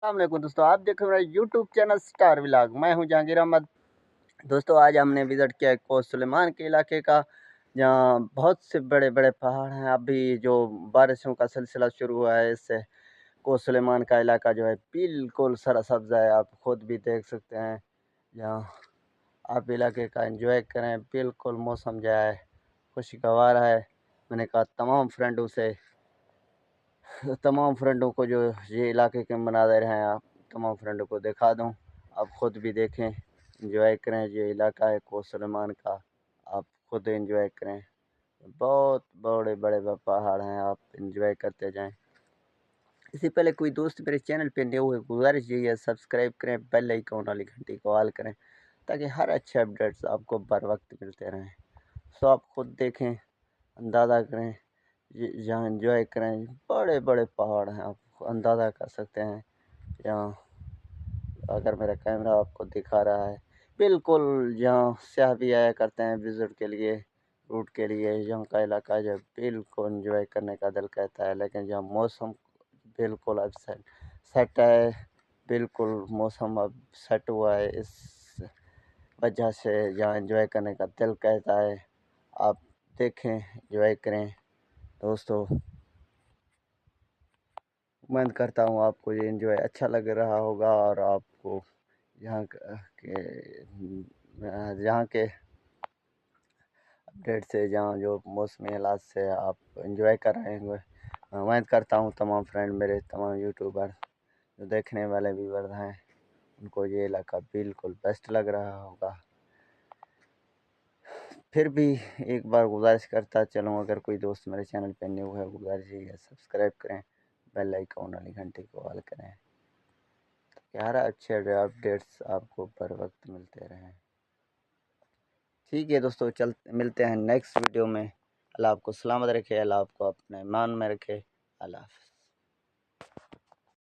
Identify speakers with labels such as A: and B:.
A: अस्सलाम वालेकुम दोस्तों, आप देख रहे हैं यूट्यूब चैनल स्टार व्लॉग। मैं हूं जहांगीर अहमद। दोस्तों आज हमने विज़िट किया है कोस सुलेमान के इलाके का, जहां बहुत से बड़े बड़े पहाड़ हैं। अभी जो बारिशों का सिलसिला शुरू हुआ है, इससे कोस सुलेमान का इलाका जो है बिल्कुल सरसब्ज़ है। आप खुद भी देख सकते हैं। यहाँ आप इलाके का एंजॉय करें, बिल्कुल मौसम जो है खुशगवार है। मैंने कहा तमाम फ्रेंडों को जो ये इलाके के मनाज़र हैं, आप तमाम फ्रेंडों को दिखा दूं। आप ख़ुद भी देखें, एंजॉय करें। ये इलाका है कोस सुलेमान का, आप खुद एंजॉय करें। बहुत बड़े बड़े पहाड़ हैं, आप एंजॉय करते जाएं। इससे पहले कोई दोस्त मेरे चैनल पे न्यू है, गुजारिश यही है सब्सक्राइब करें, बेल आइकन वाली घंटी को ऑल करें, ताकि हर अच्छे अपडेट्स आपको बर वक्त मिलते रहें। सो आप खुद देखें, अंदाज़ा करें, यहाँ एंजॉय करें। बड़े बड़े पहाड़ हैं, आप अंदाज़ा कर सकते हैं। यहाँ अगर मेरा कैमरा आपको दिखा रहा है, बिल्कुल यहाँ सयाह भी आया करते हैं विज़िट के लिए, रूट के लिए। यहाँ का इलाका जो बिल्कुल एंजॉय करने का दिल कहता है, लेकिन यहाँ मौसम बिल्कुल अब सेट है। बिल्कुल मौसम अब सेट हुआ है, इस वजह से यहाँ एंजॉय करने का दिल कहता है। आप देखें, एंजॉय करें दोस्तों। उम्मीद करता हूँ आपको ये एंजॉय अच्छा लग रहा होगा, और आपको यहाँ के अपडेट से, जहाँ जो मौसमी हालात से आप एंजॉय कर रहे होंगे। उम्मीद करता हूँ तमाम फ्रेंड, मेरे तमाम यूट्यूबर जो देखने वाले व्यूअर हैं, उनको ये इलाका बिल्कुल बेस्ट लग रहा होगा। फिर भी एक बार गुजारिश करता चलूँ, अगर कोई दोस्त मेरे चैनल पे न्यू है, गुजारिश यही है सब्सक्राइब करें, बेल आइकन वाली घंटी को ऑल करें, ताकि अच्छे अपडेट्स आपको बर वक्त मिलते रहें। ठीक है दोस्तों, मिलते हैं नेक्स्ट वीडियो में। अल्लाह आपको सलामत रखे, अल्लाह आपको अपने ईमान में रखे। अल्लाह हाफ़िज़।